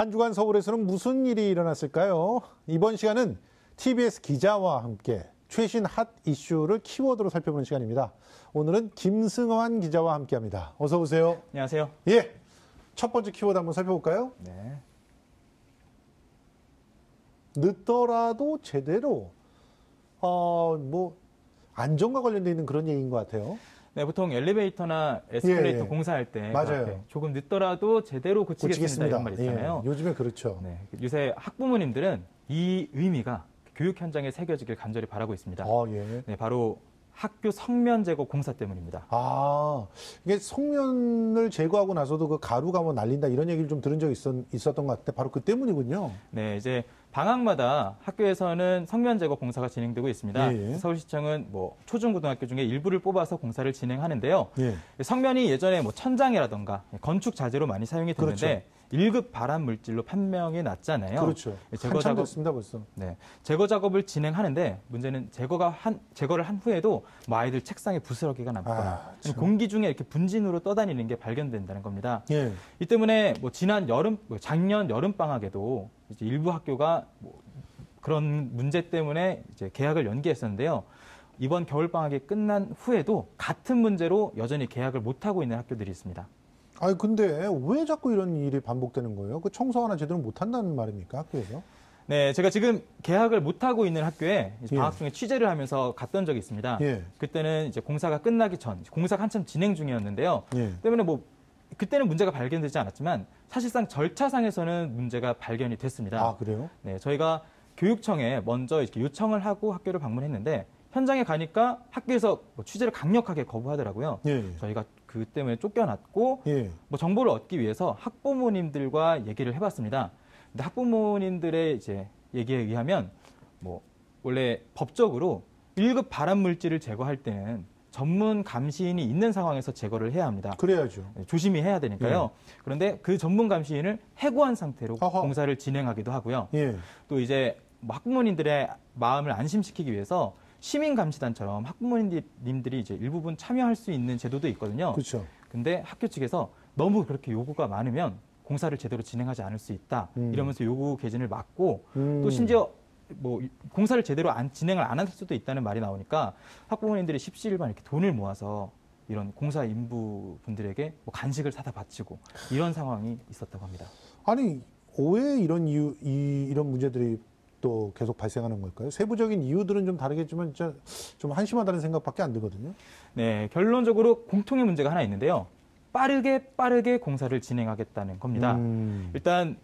한 주간 서울에서는 무슨 일이 일어났을까요? 이번 시간은 TBS 기자와 함께 최신 핫 이슈를 키워드로 살펴보는 시간입니다. 오늘은 김승환 기자와 함께합니다. 어서 오세요. 안녕하세요. 예, 첫 번째 키워드 한번 살펴볼까요? 네. 늦더라도 제대로 안전과 관련돼 있는 그런 얘기인 것 같아요. 네, 보통 엘리베이터나 에스컬레이터 예. 공사할 때 맞아요. 조금 늦더라도 제대로 고치겠습니다 이런 말 있잖아요. 예, 요즘에 그렇죠. 네, 요새 학부모님들은 이 의미가 교육 현장에 새겨지길 간절히 바라고 있습니다. 예. 네, 바로 학교 성면 제거 공사 때문입니다. 이게 성면을 제거하고 나서도 그 가루가 뭐 날린다 이런 얘기를 좀 들은 적이 있었던 것 같은데 바로 그 때문이군요. 네, 이제 방학마다 학교에서는 성면 제거 공사가 진행되고 있습니다. 예. 서울시청은 초중고등학교 중에 일부를 뽑아서 공사를 진행하는데요. 예. 성면이 예전에 천장이라던가 건축 자재로 많이 사용이 됐는데 그렇죠. 1급 발암 물질로 판명이 났잖아요. 그렇죠. 한참 됐습니다 벌써. 네, 제거 작업을 진행하는데 문제는 제거를 한 후에도 아이들 책상에 부스러기가 남거나 공기 중에 이렇게 분진으로 떠다니는 게 발견된다는 겁니다. 예. 이 때문에 작년 여름 방학에도 이제 일부 학교가 그런 문제 때문에 이제 개학을 연기했었는데요. 이번 겨울 방학이 끝난 후에도 같은 문제로 여전히 개학을 못 하고 있는 학교들이 있습니다. 근데 왜 자꾸 이런 일이 반복되는 거예요? 그 청소 하나 제대로 못 한다는 말입니까, 학교에서? 네, 제가 지금 개학을 못 하고 있는 학교에 방학 중에 취재를 하면서 갔던 적이 있습니다. 예. 그때는 이제 공사가 끝나기 전, 공사가 한참 진행 중이었는데요. 예. 때문에 그때는 문제가 발견되지 않았지만 사실상 절차상에서는 문제가 발견이 됐습니다. 그래요? 네, 저희가 교육청에 먼저 이렇게 요청을 하고 학교를 방문했는데 현장에 가니까 학교에서 취재를 강력하게 거부하더라고요. 예. 저희가 그 때문에 쫓겨났고 예. 정보를 얻기 위해서 학부모님들과 얘기를 해봤습니다. 근데 학부모님들의 이제 얘기에 의하면 원래 법적으로 1급 발암 물질을 제거할 때는 전문 감시인이 있는 상황에서 제거를 해야 합니다. 그래야죠. 조심히 해야 되니까요. 그런데 그 전문 감시인을 해고한 상태로 공사를 진행하기도 하고요. 예. 또 이제 학부모님들의 마음을 안심시키기 위해서 시민감시단처럼 학부모님들이 이제 일부분 참여할 수 있는 제도도 있거든요. 그렇죠. 근데 학교 측에서 너무 그렇게 요구가 많으면 공사를 제대로 진행하지 않을 수 있다. 이러면서 요구 개진을 막고 또 심지어 공사를 제대로 진행을 안 할 수도 있다는 말이 나오니까 학부모님들이 십시일반 이렇게 돈을 모아서 이런 공사 인부분들에게 간식을 사다 바치고 이런 상황이 있었다고 합니다. 아니, 왜 이런 문제들이 또 계속 발생하는 걸까요? 세부적인 이유들은 좀 다르겠지만 진짜 좀 한심하다는 생각밖에 안 들거든요. 네, 결론적으로 공통의 문제가 하나 있는데요. 빠르게 공사를 진행하겠다는 겁니다. 일단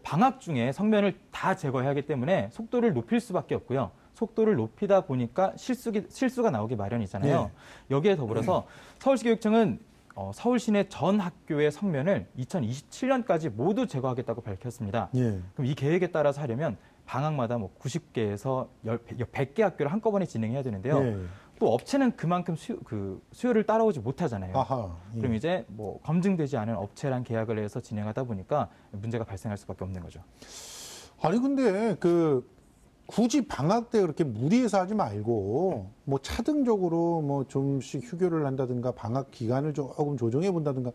방학 중에 성면을 다 제거해야 하기 때문에 속도를 높일 수밖에 없고요. 속도를 높이다 보니까 실수가 나오기 마련이잖아요. 예. 여기에 더불어서 서울시교육청은 서울 시내 전 학교의 성면을 2027년까지 모두 제거하겠다고 밝혔습니다. 예. 그럼 이 계획에 따라서 하려면 방학마다 90개에서 100개 학교를 한꺼번에 진행해야 되는데요. 예. 또 업체는 그만큼 수요를 따라오지 못하잖아요. 예. 그럼 이제 검증되지 않은 업체랑 계약을 해서 진행하다 보니까 문제가 발생할 수밖에 없는 거죠. 아니 근데 굳이 방학 때 그렇게 무리해서 하지 말고 차등적으로 좀씩 휴교를 한다든가 방학 기간을 조금 조정해 본다든가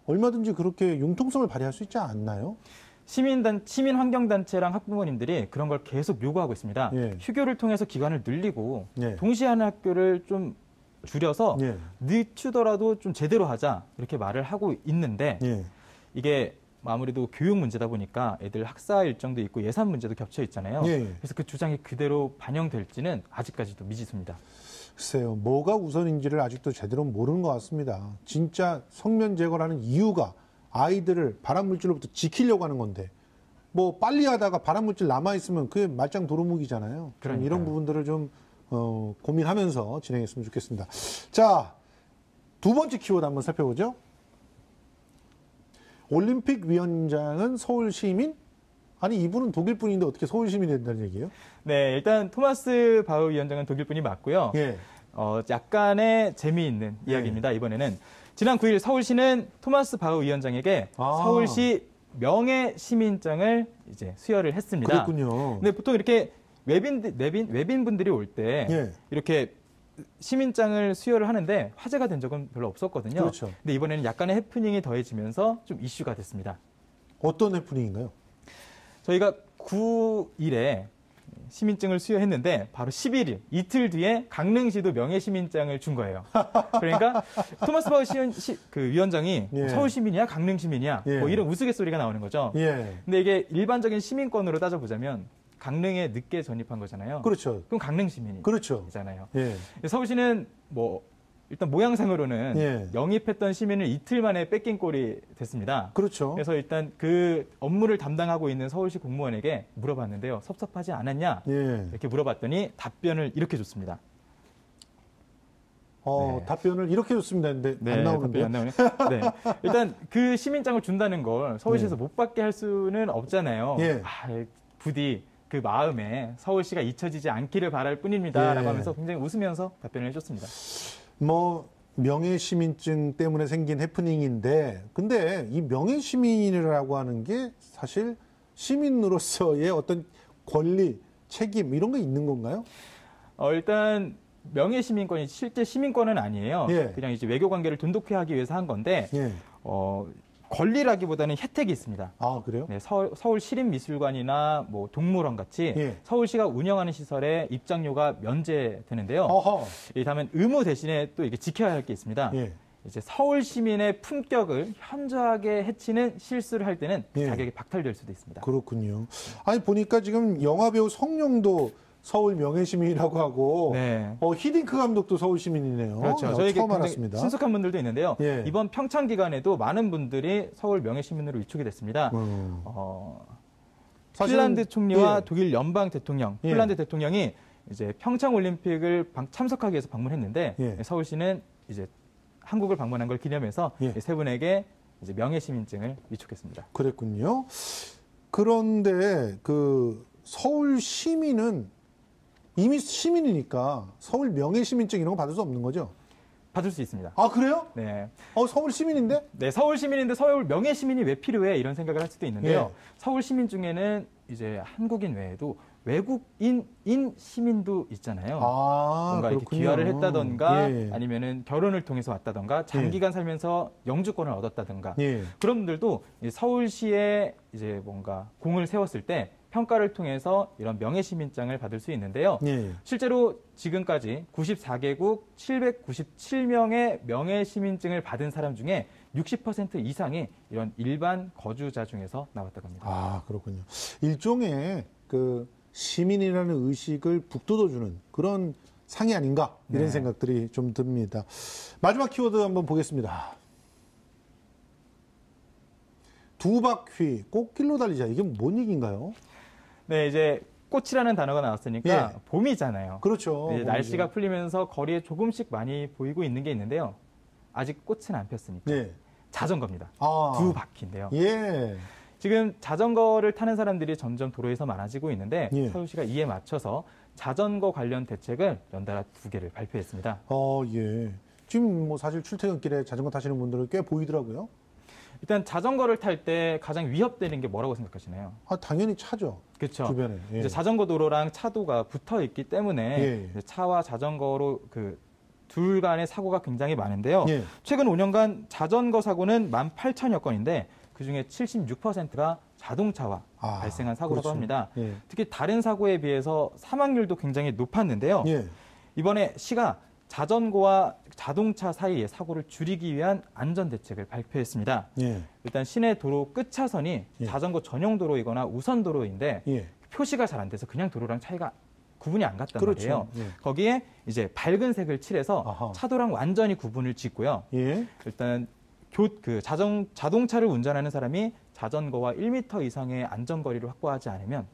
얼마든지 그렇게 융통성을 발휘할 수 있지 않나요? 시민환경단체랑 학부모님들이 그런 걸 계속 요구하고 있습니다. 예. 휴교를 통해서 기간을 늘리고 예. 동시에 하는 학교를 좀 줄여서 예. 늦추더라도 좀 제대로 하자 이렇게 말을 하고 있는데 예. 이게 아무래도 교육 문제다 보니까 애들 학사 일정도 있고 예산 문제도 겹쳐 있잖아요. 예. 그래서 그 주장이 그대로 반영될지는 아직까지도 미지수입니다. 글쎄요. 뭐가 우선인지를 아직도 제대로 모르는 것 같습니다. 진짜 성면 제거라는 이유가 아이들을 발암물질로부터 지키려고 하는 건데 빨리 하다가 발암물질 남아있으면 그게 말짱 도루묵이잖아요. 이런 부분들을 좀 고민하면서 진행했으면 좋겠습니다. 자, 두 번째 키워드 한번 살펴보죠. 올림픽 위원장은 서울 시민? 아니 이분은 독일 분인데 어떻게 서울 시민이 된다는 얘기예요? 네, 일단 토마스 바흐 위원장은 독일 분이 맞고요. 예. 약간의 재미있는 이야기입니다. 이번에는 지난 9일 서울시는 토마스 바흐 위원장에게 서울시 명예 시민장을 이제 수여를 했습니다. 그렇군요. 근데 보통 이렇게 외빈분들이 올 때 이렇게 시민장을 수여를 하는데 화제가 된 적은 별로 없었거든요. 그렇죠. 근데 이번에는 약간의 해프닝이 더해지면서 좀 이슈가 됐습니다. 어떤 해프닝인가요? 저희가 9일에 시민증을 수여했는데 바로 11일 이틀 뒤에 강릉시도 명예시민장을 준 거예요. 그러니까 토마스 바우 위원장이 예. 서울 시민이야 강릉 시민이야 예. 뭐 이런 우스갯소리가 나오는 거죠. 예. 근데 이게 일반적인 시민권으로 따져보자면 강릉에 늦게 전입한 거잖아요. 그렇죠. 그럼 강릉 시민이잖아요. 그렇죠. 예. 서울시는 뭐 일단 모양상으로는 예. 영입했던 시민을 이틀 만에 뺏긴 꼴이 됐습니다. 그렇죠. 그래서 일단 그 업무를 담당하고 있는 서울시 공무원에게 물어봤는데요. 섭섭하지 않았냐? 예. 이렇게 물어봤더니 답변을 이렇게 줬습니다. 네. 답변을 이렇게 줬습니다. 근데 안 나오는데. 답변이 안 나오네. 네. 일단 그 시민장을 준다는 걸 서울시에서 못 받게 할 수는 없잖아요. 예. 부디 그 마음에 서울시가 잊혀지지 않기를 바랄 뿐입니다. 예. 라고 하면서 굉장히 웃으면서 답변을 해줬습니다. 뭐 명예시민증 때문에 생긴 해프닝인데, 근데 이 명예시민이라고 하는 게 사실 시민으로서의 어떤 권리, 책임 이런 게 있는 건가요? 일단 명예시민권이 실제 시민권은 아니에요. 예. 그냥 이제 외교관계를 돈독히 하기 위해서 한 건데 예. 권리라기보다는 혜택이 있습니다. 아, 그래요? 네, 서울 시립미술관이나 뭐 동물원 같이 예. 서울시가 운영하는 시설에 입장료가 면제되는데요. 어허. 다만 의무 대신에 또 이게 지켜야 할 게 있습니다. 예. 이제 서울 시민의 품격을 현저하게 해치는 실수를 할 때는 예. 자격이 박탈될 수도 있습니다. 그렇군요. 아니, 보니까 지금 영화배우 성룡도 서울 명예시민이라고 하고, 네. 히딩크 감독도 서울 시민이네요. 그렇죠. 저에게 처음 굉장히 알았습니다. 친숙한 분들도 있는데요. 예. 이번 평창 기간에도 많은 분들이 서울 명예시민으로 위촉이 됐습니다. 사실은- 핀란드 총리와 예. 독일 연방 대통령, 예. 핀란드 대통령이 이제 평창 올림픽을 참석하기 위해서 방문했는데 예. 서울시는 이제 한국을 방문한 걸 기념해서 예. 세 분에게 이제 명예시민증을 위촉했습니다. 그랬군요. 그런데 그 서울 시민은 이미 시민이니까 서울 명예시민증 이런 거 받을 수 없는 거죠? 받을 수 있습니다. 아, 그래요? 네. 서울 시민인데? 네, 서울 시민인데 서울 명예시민이 왜 필요해? 이런 생각을 할 수도 있는데요. 예. 서울 시민 중에는 이제 한국인 외에도 외국인인 시민도 있잖아요. 뭔가 이렇게 그렇군요. 귀화를 했다던가 예. 아니면은 결혼을 통해서 왔다던가 장기간 살면서 영주권을 얻었다던가 예. 그런 분들도 이 서울시에 이제 뭔가 공을 세웠을 때 평가를 통해서 이런 명예시민장을 받을 수 있는데요. 예. 실제로 지금까지 94개국 797명의 명예시민증을 받은 사람 중에 60% 이상이 이런 일반 거주자 중에서 나왔다고 합니다. 아, 그렇군요. 일종의 그 시민이라는 의식을 북돋워주는 그런 상이 아닌가 이런 네. 생각들이 좀 듭니다. 마지막 키워드 한번 보겠습니다. 두 바퀴 꽃길로 달리자. 이게 뭔 얘기인가요? 네, 이제 꽃이라는 단어가 나왔으니까 예. 봄이잖아요. 그렇죠. 이제 봄이죠. 날씨가 풀리면서 거리에 조금씩 많이 보이고 있는 게 있는데요. 아직 꽃은 안 폈으니까 네. 자전거입니다. 아. 두 바퀴인데요. 예. 지금 자전거를 타는 사람들이 점점 도로에서 많아지고 있는데 예. 서울시가 이에 맞춰서 자전거 관련 대책을 연달아 2개를 발표했습니다. 예. 지금 뭐 사실 출퇴근길에 자전거 타시는 분들은 꽤 보이더라고요. 일단 자전거를 탈 때 가장 위협되는 게 뭐라고 생각하시나요? 당연히 차죠. 그렇죠. 주변에. 예. 이제 자전거 도로랑 차도가 붙어 있기 때문에 예. 이제 차와 자전거로 그 둘 간의 사고가 굉장히 많은데요. 예. 최근 5년간 자전거 사고는 18,000여 건인데 그중에 76%가 자동차와 발생한 사고라고 그렇죠. 합니다. 예. 특히 다른 사고에 비해서 사망률도 굉장히 높았는데요. 예. 이번에 시가 자전거와 자동차 사이의 사고를 줄이기 위한 안전 대책을 발표했습니다. 예. 일단 시내 도로 끝 차선이 예. 자전거 전용 도로이거나 우선 도로인데 예. 표시가 잘 안 돼서 그냥 도로랑 차이가 구분이 안 갔단 그렇죠. 말이에요. 예. 거기에 이제 밝은 색을 칠해서 아하. 차도랑 완전히 구분을 짓고요. 예. 일단 자동차를 운전하는 사람이 자전거와 1m 이상의 안전거리를 확보하지 않으면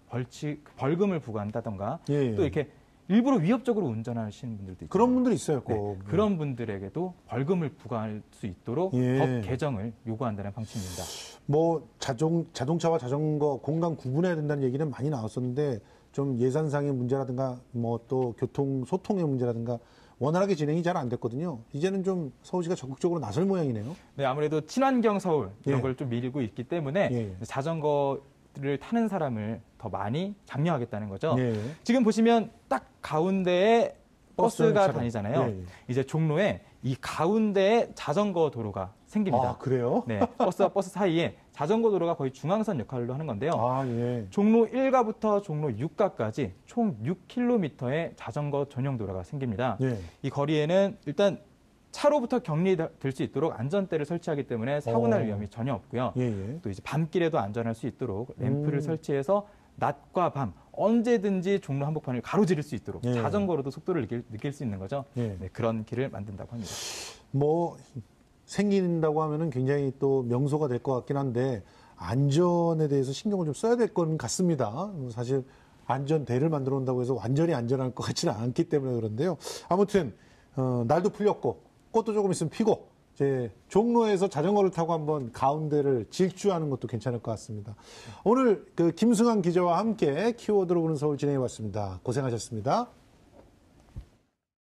벌금을 부과한다던가 예. 또 이렇게 일부러 위협적으로 운전하시는 분들도 있죠. 그런 분들이 있어요. 네, 꼭. 그런 분들에게도 벌금을 부과할 수 있도록 예. 법 개정을 요구한다는 방침입니다. 뭐 자동차와 자전거 공간 구분해야 된다는 얘기는 많이 나왔었는데 좀 예산상의 문제라든가 뭐 또 교통 소통의 문제라든가 원활하게 진행이 잘 안 됐거든요. 이제는 좀 서울시가 적극적으로 나설 모양이네요. 네, 아무래도 친환경 서울 이런 예. 걸 좀 밀고 있기 때문에 예. 자전거를 타는 사람을 더 많이 장려하겠다는 거죠. 예. 지금 보시면 딱 가운데에 버스가 차량. 다니잖아요. 예. 이제 종로에 이 가운데에 자전거 도로가 생깁니다. 아, 그래요? 네, 버스와 버스 사이에 자전거 도로가 거의 중앙선 역할로 하는 건데요. 아, 예. 종로 1가부터 종로 6가까지 총 6km의 자전거 전용 도로가 생깁니다. 예. 이 거리에는 일단 차로부터 격리될 수 있도록 안전대를 설치하기 때문에 사고 날 위험이 전혀 없고요. 예, 예. 또 이제 밤길에도 안전할 수 있도록 램프를 설치해서 낮과 밤 언제든지 종로 한복판을 가로지를 수 있도록 예. 자전거로도 속도를 느낄 수 있는 거죠. 예. 네, 그런 길을 만든다고 합니다. 뭐 생긴다고 하면은 굉장히 또 명소가 될 것 같긴 한데 안전에 대해서 신경을 좀 써야 될 건 같습니다. 사실 안전대를 만들어 온다고 해서 완전히 안전할 것 같지는 않기 때문에 그런데요. 아무튼 날도 풀렸고 꽃도 조금 있으면 피고 이제 종로에서 자전거를 타고 한번 가운데를 질주하는 것도 괜찮을 것 같습니다. 오늘 그 김승환 기자와 함께 키워드로 보는 서울 진행해 봤습니다. 고생하셨습니다.